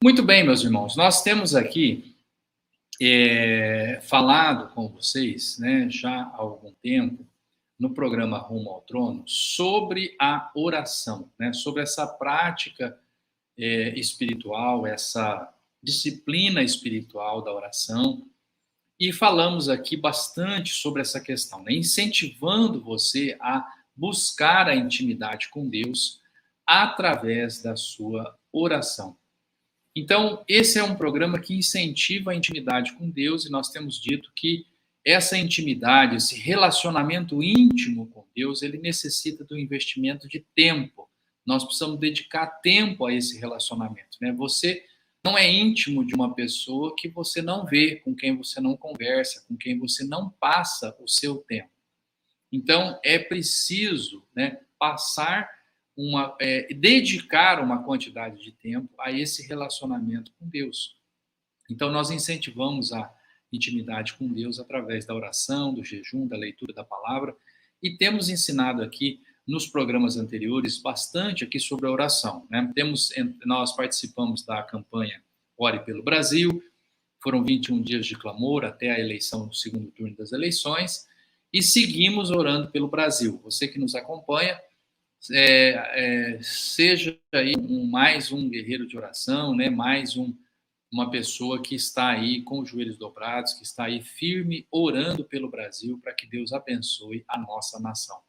Muito bem, meus irmãos, nós temos aqui falado com vocês, né, já há algum tempo, no programa Rumo ao Trono, sobre a oração, né, sobre essa prática espiritual, essa disciplina espiritual da oração, e falamos aqui bastante sobre essa questão, né, incentivando você a buscar a intimidade com Deus através da sua oração. Então, esse é um programa que incentiva a intimidade com Deus, e nós temos dito que essa intimidade, esse relacionamento íntimo com Deus, ele necessita do investimento de tempo. Nós precisamos dedicar tempo a esse relacionamento, né? Você não é íntimo de uma pessoa que você não vê, com quem você não conversa, com quem você não passa o seu tempo. Então, é preciso, né, dedicar uma quantidade de tempo a esse relacionamento com Deus. Então, nós incentivamos a intimidade com Deus através da oração, do jejum, da leitura da palavra, e temos ensinado aqui nos programas anteriores bastante aqui sobre a oração, né? Nós participamos da campanha Ore pelo Brasil, foram 21 dias de clamor até a eleição, do segundo turno das eleições, e seguimos orando pelo Brasil. Você que nos acompanha, seja aí mais um guerreiro de oração, né? Uma pessoa que está aí com os joelhos dobrados, que está aí firme, orando pelo Brasil, para que Deus abençoe a nossa nação.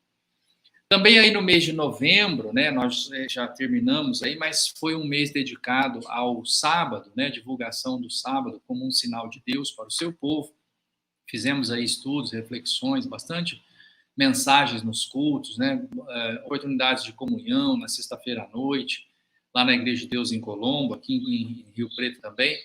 Também aí no mês de novembro, né, nós já terminamos aí, mas foi um mês dedicado ao sábado, né, divulgação do sábado como um sinal de Deus para o seu povo. Fizemos aí estudos, reflexões, bastante mensagens nos cultos, né, oportunidades de comunhão na sexta-feira à noite, lá na Igreja de Deus em Colombo, aqui em Rio Preto também.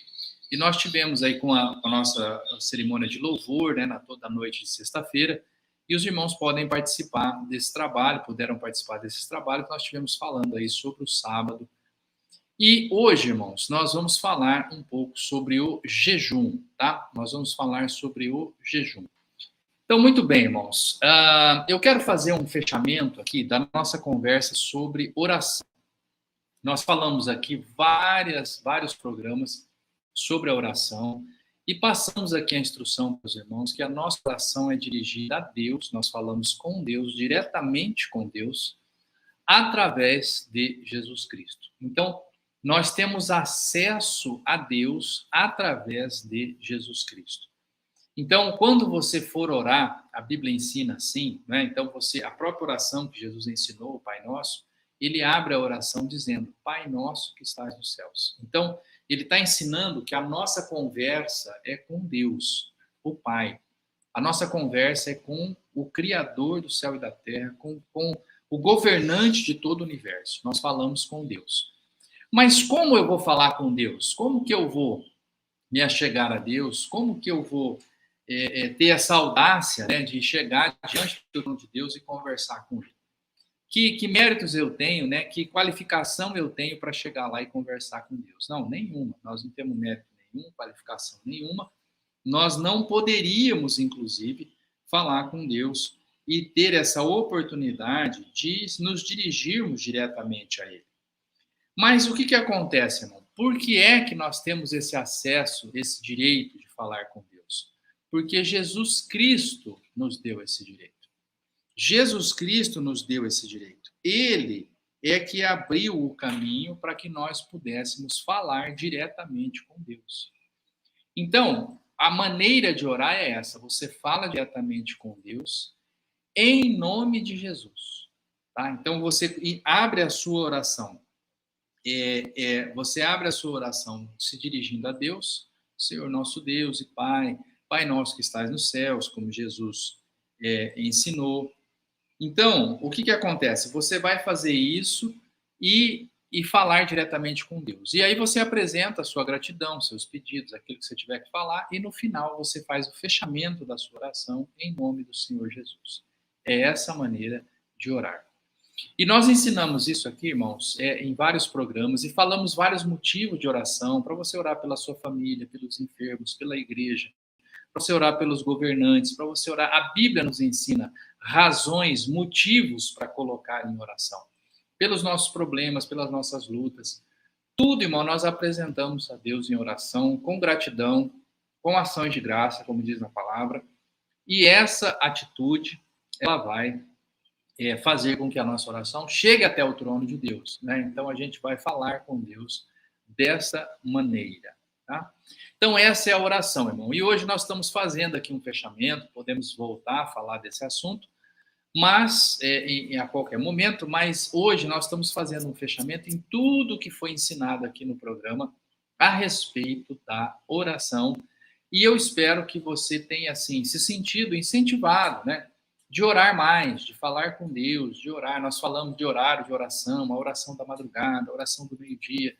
E nós tivemos aí com a nossa cerimônia de louvor, né, toda noite de sexta-feira, e os irmãos podem participar desse trabalho, puderam participar desses trabalhos que nós tivemos falando aí sobre o sábado. E hoje, irmãos, nós vamos falar um pouco sobre o jejum, tá? Nós vamos falar sobre o jejum. Então, muito bem, irmãos. Eu quero fazer um fechamento aqui da nossa conversa sobre oração. Nós falamos aqui vários programas sobre a oração e passamos aqui a instrução para os irmãos que a nossa oração é dirigida a Deus, nós falamos com Deus, diretamente com Deus, através de Jesus Cristo. Então, nós temos acesso a Deus através de Jesus Cristo. Então, quando você for orar, a Bíblia ensina assim, né? Então, a própria oração que Jesus ensinou, o Pai Nosso, ele abre a oração dizendo, Pai Nosso que estás nos céus. Então, ele está ensinando que a nossa conversa é com Deus, o Pai. A nossa conversa é com o Criador do céu e da terra, com o governante de todo o universo. Nós falamos com Deus. Mas como eu vou falar com Deus? Como que eu vou me achegar a Deus? Como que eu vou ter essa audácia, né, de chegar diante do trono de Deus e conversar com Ele? Que méritos eu tenho, né? Que qualificação eu tenho para chegar lá e conversar com Deus? Não, nenhuma. Nós não temos mérito nenhum, qualificação nenhuma. Nós não poderíamos, inclusive, falar com Deus e ter essa oportunidade de nos dirigirmos diretamente a Ele. Mas o que acontece, irmão? Por que é que nós temos esse acesso, esse direito de falar com Deus? Porque Jesus Cristo nos deu esse direito. Jesus Cristo nos deu esse direito. Ele é que abriu o caminho para que nós pudéssemos falar diretamente com Deus. Então, a maneira de orar é essa: você fala diretamente com Deus em nome de Jesus. Tá? Então, você abre a sua oração. Você abre a sua oração se dirigindo a Deus, Senhor nosso Deus e Pai, Pai nosso que estás nos céus, como Jesus ensinou. Então, o que acontece? Você vai fazer isso e falar diretamente com Deus. E aí você apresenta a sua gratidão, seus pedidos, aquilo que você tiver que falar, e no final você faz o fechamento da sua oração em nome do Senhor Jesus. É essa a maneira de orar. E nós ensinamos isso aqui, irmãos, em vários programas, e falamos vários motivos de oração, para você orar pela sua família, pelos enfermos, pela igreja, para você orar pelos governantes, para você orar. A Bíblia nos ensina razões, motivos para colocar em oração. Pelos nossos problemas, pelas nossas lutas, Tudo, irmão, nós apresentamos a Deus em oração, com gratidão, com ações de graça, como diz na palavra. E essa atitude, ela vai fazer com que a nossa oração chegue até o trono de Deus, né? Então, a gente vai falar com Deus dessa maneira, tá? Então, essa é a oração, irmão. E hoje nós estamos fazendo aqui um fechamento, podemos voltar a falar desse assunto, mas a qualquer momento, mas hoje nós estamos fazendo um fechamento em tudo que foi ensinado aqui no programa a respeito da oração. E eu espero que você tenha, assim, se sentido incentivado, né? De orar mais, de falar com Deus, de orar. Nós falamos de horário de oração, a oração da madrugada, a oração do meio-dia,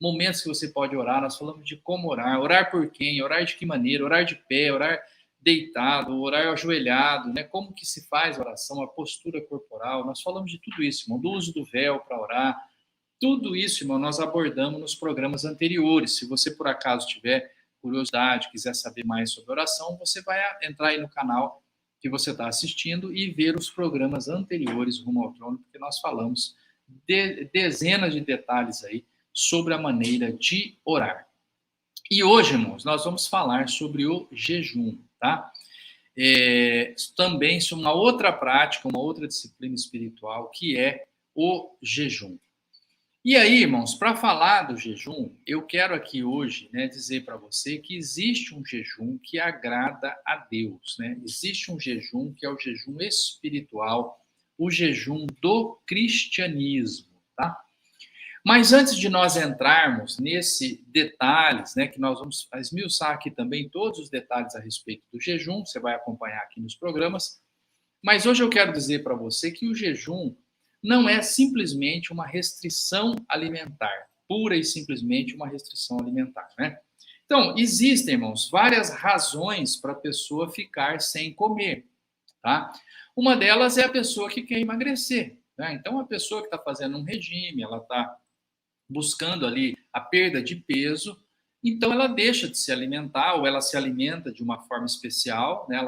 momentos que você pode orar. Nós falamos de como orar, orar por quem, orar de que maneira, orar de pé, orar deitado, orar ajoelhado, né? Como que se faz a oração, a postura corporal. Nós falamos de tudo isso, irmão, do uso do véu para orar. Tudo isso, irmão, nós abordamos nos programas anteriores. Se você, por acaso, tiver curiosidade, quiser saber mais sobre oração, você vai entrar aí no canal que você está assistindo e ver os programas anteriores rumo ao trono, porque nós falamos de dezenas de detalhes aí sobre a maneira de orar. E hoje, irmãos, nós vamos falar sobre o jejum, tá? Também sobre uma outra prática, uma outra disciplina espiritual, que é o jejum. E aí, irmãos, para falar do jejum, eu quero aqui hoje, né, dizer para você que existe um jejum que agrada a Deus, né? Existe um jejum que é o jejum espiritual, o jejum do cristianismo, tá? Mas antes de nós entrarmos nesse detalhes, né, que nós vamos esmiuçar aqui também todos os detalhes a respeito do jejum, você vai acompanhar aqui nos programas, mas hoje eu quero dizer para você que o jejum não é simplesmente uma restrição alimentar, pura e simplesmente uma restrição alimentar, né? Então, existem, irmãos, várias razões para a pessoa ficar sem comer, tá? Uma delas é a pessoa que quer emagrecer, né? Então, a pessoa que está fazendo um regime, ela está buscando ali a perda de peso, então ela deixa de se alimentar ou ela se alimenta de uma forma especial, né?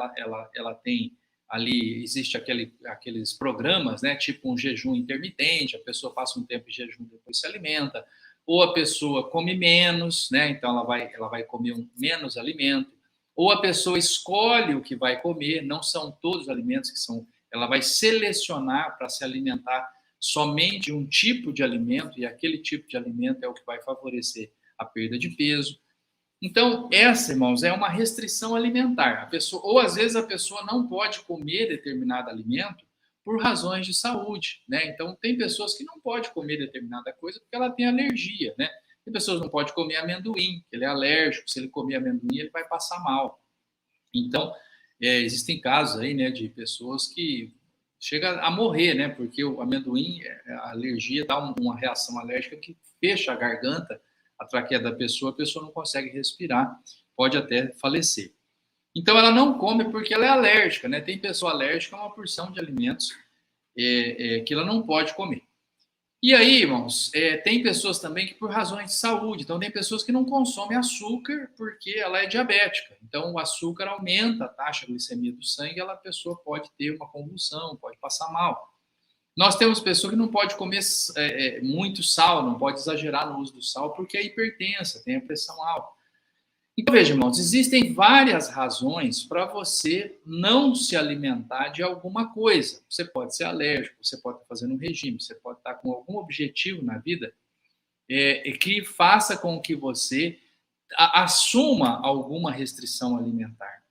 Ela tem ali, existe aqueles programas, né? Tipo um jejum intermitente, a pessoa passa um tempo de jejum e depois se alimenta, ou a pessoa come menos, né? Então ela vai comer menos alimento, ou a pessoa escolhe o que vai comer, não são todos os alimentos que são, ela vai selecionar para se alimentar somente um tipo de alimento, e aquele tipo de alimento é o que vai favorecer a perda de peso. Então, essa, irmãos, é uma restrição alimentar. A pessoa, ou às vezes a pessoa não pode comer determinado alimento por razões de saúde, né? Então, tem pessoas que não podem comer determinada coisa porque ela tem alergia, né? Tem pessoas que não podem comer amendoim, ele é alérgico, se ele comer amendoim, ele vai passar mal. Então, existem casos aí, né, de pessoas que chega a morrer, né? Porque o amendoim, a alergia dá uma reação alérgica que fecha a garganta, a traqueia da pessoa, a pessoa não consegue respirar, pode até falecer. Então ela não come porque ela é alérgica, né? Tem pessoa alérgica a uma porção de alimentos que ela não pode comer. E aí, irmãos, tem pessoas também que por razões de saúde, então tem pessoas que não consomem açúcar porque ela é diabética. Então o açúcar aumenta a taxa de glicemia do sangue, a pessoa pode ter uma convulsão, pode passar mal. Nós temos pessoas que não pode comer muito sal, não pode exagerar no uso do sal porque é hipertensa, tem a pressão alta. Então, veja, irmãos, existem várias razões para você não se alimentar de alguma coisa. Você pode ser alérgico, você pode estar fazendo um regime, você pode estar com algum objetivo na vida que faça com que você assuma alguma restrição alimentar.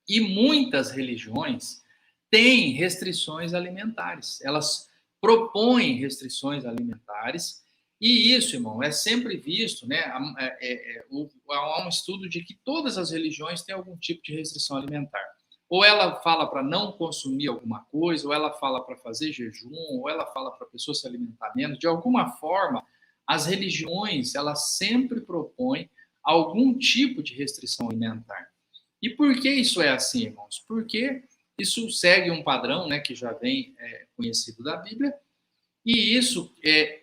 E muitas religiões têm restrições alimentares. Elas propõem restrições alimentares. E isso, irmão, é sempre visto, né? Há um estudo de que todas as religiões têm algum tipo de restrição alimentar. Ou ela fala para não consumir alguma coisa, ou ela fala para fazer jejum, ou ela fala para a pessoa se alimentar menos. De alguma forma, as religiões, elas sempre propõem algum tipo de restrição alimentar. E por que isso é assim, irmãos? Porque isso segue um padrão, né, que já vem conhecido da Bíblia, e isso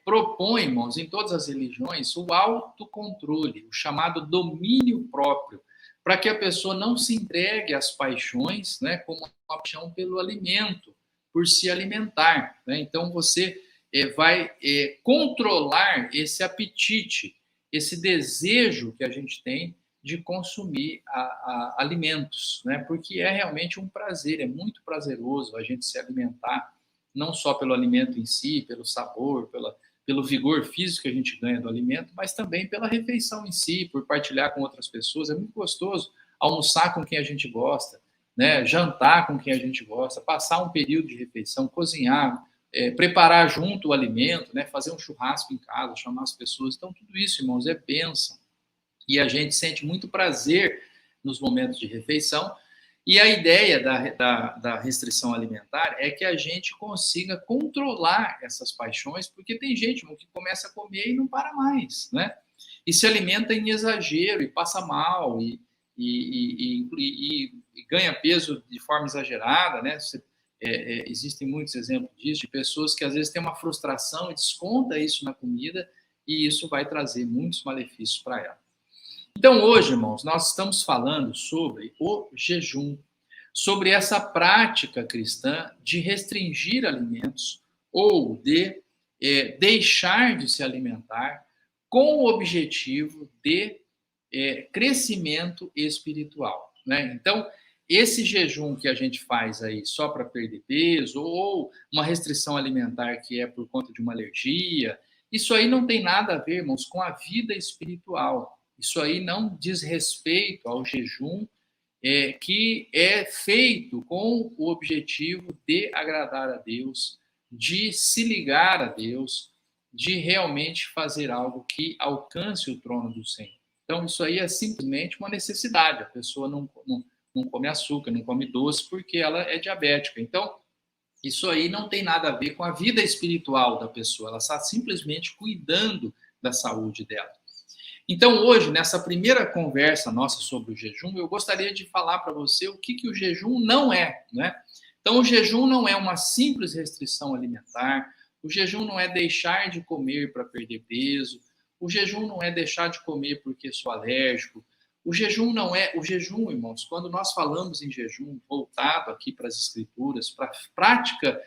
propõe, irmãos, em todas as religiões, o autocontrole, o chamado domínio próprio, para que a pessoa não se entregue às paixões, né, como uma paixão pelo alimento, por se alimentar, né? Então, você vai controlar esse apetite, esse desejo que a gente tem de consumir alimentos, né? Porque é realmente um prazer, é muito prazeroso a gente se alimentar, não só pelo alimento em si, pelo sabor, pelo vigor físico que a gente ganha do alimento, mas também pela refeição em si, por partilhar com outras pessoas. É muito gostoso almoçar com quem a gente gosta, né? Jantar com quem a gente gosta, passar um período de refeição, cozinhar, preparar junto o alimento, né? Fazer um churrasco em casa, chamar as pessoas. Então, tudo isso, irmãos, é bênção. E a gente sente muito prazer nos momentos de refeição. E a ideia da restrição alimentar é que a gente consiga controlar essas paixões, porque tem gente, irmão, que começa a comer e não para mais, né? E se alimenta em exagero, e passa mal, e ganha peso de forma exagerada, né? Existem muitos exemplos disso, de pessoas que às vezes têm uma frustração e desconta isso na comida, e isso vai trazer muitos malefícios para ela. Então, hoje, irmãos, nós estamos falando sobre o jejum, sobre essa prática cristã de restringir alimentos ou de deixar de se alimentar com o objetivo de crescimento espiritual, né? Então, esse jejum que a gente faz aí só para perder peso ou uma restrição alimentar que é por conta de uma alergia, isso aí não tem nada a ver, irmãos, com a vida espiritual. Isso aí não diz respeito ao jejum que é feito com o objetivo de agradar a Deus, de se ligar a Deus, de realmente fazer algo que alcance o trono do Senhor. Então, isso aí é simplesmente uma necessidade. A pessoa não come açúcar, não come doce, porque ela é diabética. Então, isso aí não tem nada a ver com a vida espiritual da pessoa. Ela está simplesmente cuidando da saúde dela. Então, hoje, nessa primeira conversa nossa sobre o jejum, eu gostaria de falar para você o que o jejum não é, né? Então, o jejum não é uma simples restrição alimentar, o jejum não é deixar de comer para perder peso, o jejum não é deixar de comer porque sou alérgico, o jejum não é... O jejum, irmãos, quando nós falamos em jejum, voltado aqui para as escrituras, para a prática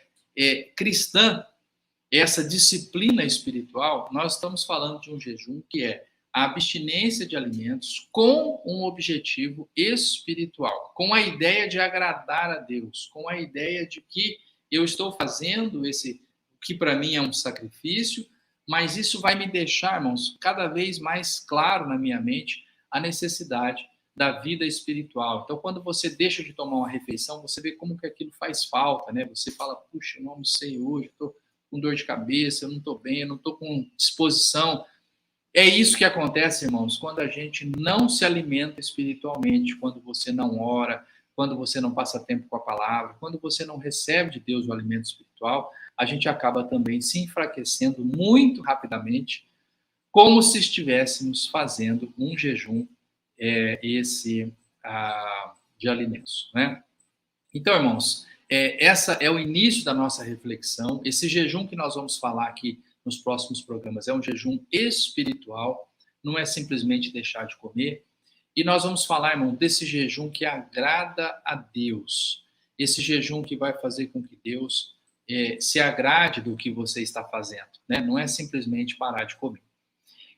cristã, essa disciplina espiritual, nós estamos falando de um jejum que é a abstinência de alimentos com um objetivo espiritual, com a ideia de agradar a Deus, com a ideia de que eu estou fazendo esse, que para mim é um sacrifício, mas isso vai me deixar, irmãos, cada vez mais claro na minha mente a necessidade da vida espiritual. Então, quando você deixa de tomar uma refeição, você vê como que aquilo faz falta, né? Você fala, puxa, eu não almocei hoje, estou com dor de cabeça, eu não estou bem, eu não estou com disposição. É isso que acontece, irmãos, quando a gente não se alimenta espiritualmente, quando você não ora, quando você não passa tempo com a palavra, quando você não recebe de Deus o alimento espiritual, a gente acaba também se enfraquecendo muito rapidamente, como se estivéssemos fazendo um jejum de alimentos, né? Então, irmãos, essa é o início da nossa reflexão. Esse jejum que nós vamos falar aqui nos próximos programas é um jejum espiritual, não é simplesmente deixar de comer. E nós vamos falar, irmão, desse jejum que agrada a Deus. Esse jejum que vai fazer com que Deus se agrade do que você está fazendo, né? Não é simplesmente parar de comer.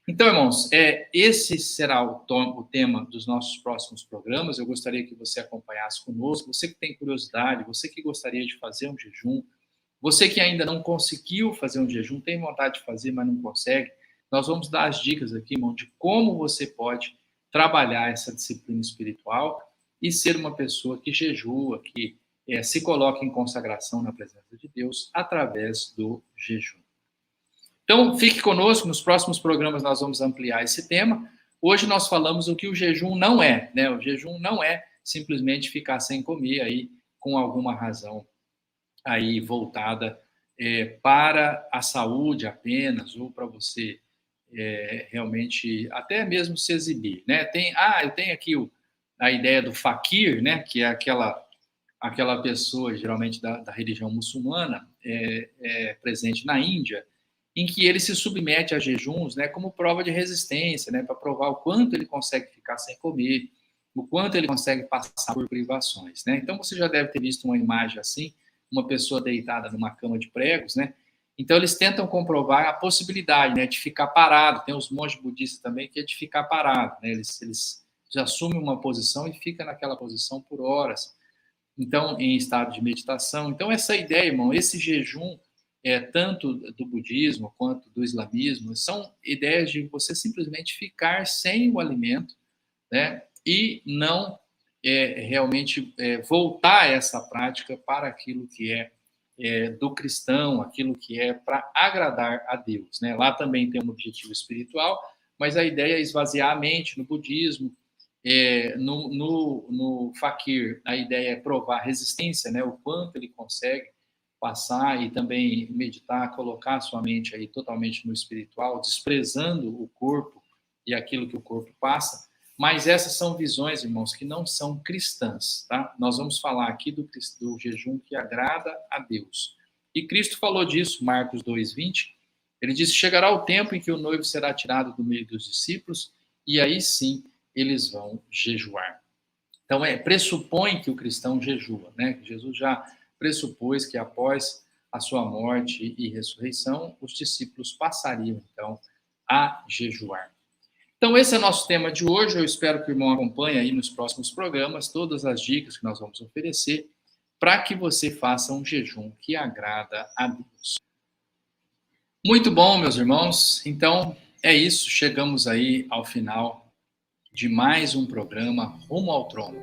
Então, irmãos, esse será o tema dos nossos próximos programas. Eu gostaria que você acompanhasse conosco. Você que tem curiosidade, você que gostaria de fazer um jejum, você que ainda não conseguiu fazer um jejum, tem vontade de fazer, mas não consegue, nós vamos dar as dicas aqui, irmão, de como você pode trabalhar essa disciplina espiritual e ser uma pessoa que jejua, que se coloca em consagração na presença de Deus através do jejum. Então, fique conosco, nos próximos programas nós vamos ampliar esse tema. Hoje nós falamos o que o jejum não é, né? O jejum não é simplesmente ficar sem comer aí com alguma razão aí voltada para a saúde apenas, ou para você realmente até mesmo se exibir, né? Eu tenho aqui a ideia do faquir, né? Que é aquela pessoa, geralmente da religião muçulmana, presente na Índia, em que ele se submete a jejuns, né, como prova de resistência, né, para provar o quanto ele consegue ficar sem comer, o quanto ele consegue passar por privações, né? Então você já deve ter visto uma imagem assim, uma pessoa deitada numa cama de pregos, né, Então, eles tentam comprovar a possibilidade, né, de ficar parado. Tem os monges budistas também que é de ficar parado, né? Eles assumem uma posição e ficam naquela posição por horas. Então, em estado de meditação. Então, essa ideia, irmão, esse jejum, tanto do budismo quanto do islamismo, são ideias de você simplesmente ficar sem o alimento, né? E não realmente voltar essa prática para aquilo que do cristão, aquilo que é para agradar a Deus, né? Lá também tem um objetivo espiritual, mas a ideia é esvaziar a mente no budismo. No fakir, a ideia é provar resistência, né? O quanto ele consegue passar e também meditar, colocar a sua mente aí totalmente no espiritual, desprezando o corpo e aquilo que o corpo passa. Mas essas são visões, irmãos, que não são cristãs, tá? Nós vamos falar aqui do jejum que agrada a Deus. E Cristo falou disso, Marcos 2:20. Ele disse: chegará o tempo em que o noivo será tirado do meio dos discípulos, e aí sim eles vão jejuar. Então, pressupõe que o cristão jejua, né? Jesus já pressupôs que após a sua morte e ressurreição, os discípulos passariam, então, a jejuar. Então, esse é o nosso tema de hoje. Eu espero que o irmão acompanhe aí nos próximos programas todas as dicas que nós vamos oferecer para que você faça um jejum que agrada a Deus. Muito bom, meus irmãos. Então, é isso. Chegamos aí ao final de mais um programa Rumo ao Trono.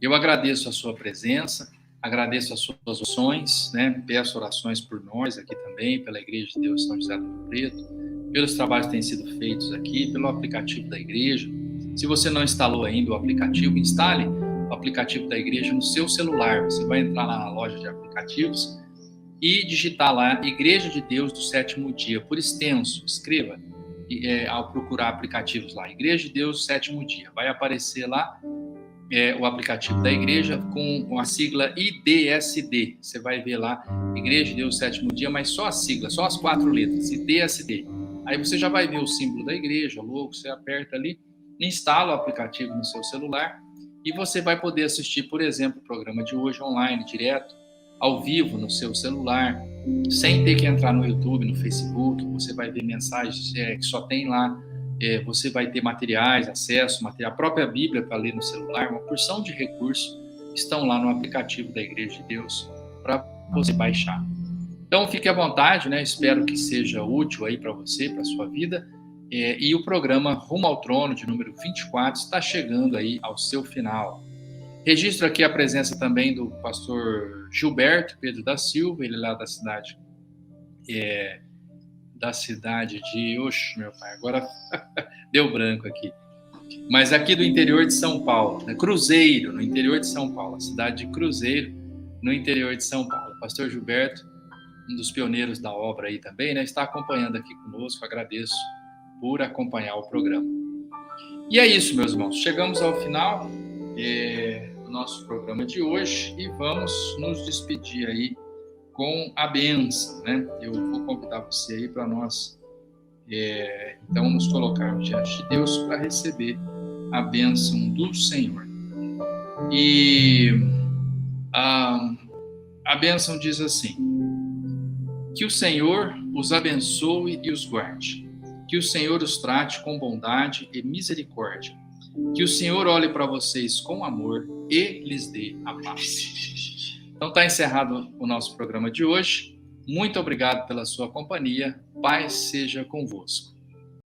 Eu agradeço a sua presença, agradeço as suas orações, né? Peço orações por nós aqui também, pela Igreja de Deus São José do Rio Preto, pelos trabalhos que têm sido feitos aqui, pelo aplicativo da igreja. Se você não instalou ainda o aplicativo, instale o aplicativo da igreja no seu celular. Você vai entrar lá na loja de aplicativos e digitar lá Igreja de Deus do Sétimo Dia, por extenso, escreva. Ao procurar aplicativos lá, Igreja de Deus, Sétimo Dia, vai aparecer lá o aplicativo da igreja com a sigla IDSD. Você vai ver lá, Igreja de Deus, Sétimo Dia, mas só a sigla, só as 4 letras, IDSD. Aí você já vai ver o símbolo da igreja, o logo, você aperta ali, instala o aplicativo no seu celular e você vai poder assistir, por exemplo, o programa de hoje online, direto, ao vivo no seu celular, sem ter que entrar no YouTube, no Facebook. Você vai ver mensagens que só tem lá, você vai ter materiais, acesso, a própria Bíblia para ler no celular, uma porção de recursos estão lá no aplicativo da Igreja de Deus para você baixar. Então fique à vontade, né? Espero que seja útil aí para você, para a sua vida. E o programa Rumo ao Trono, de número 24, está chegando aí ao seu final. Registro aqui a presença também do pastor Gilberto Pedro da Silva, ele lá da cidade de... Oxe, meu pai, agora deu branco aqui. Mas aqui do interior de São Paulo, né? Cruzeiro, no interior de São Paulo, a cidade de Cruzeiro, no interior de São Paulo. O pastor Gilberto, um dos pioneiros da obra aí também, né? Está acompanhando aqui conosco, agradeço por acompanhar o programa. E é isso, meus irmãos, chegamos ao final do nosso programa de hoje e vamos nos despedir aí com a bênção, né? Eu vou convidar você aí para nós, então, nos colocarmos diante de Deus para receber a bênção do Senhor. E a bênção diz assim: que o Senhor os abençoe e os guarde, que o Senhor os trate com bondade e misericórdia, que o Senhor olhe para vocês com amor e lhes dê a paz. Então está encerrado o nosso programa de hoje. Muito obrigado pela sua companhia. Paz seja convosco.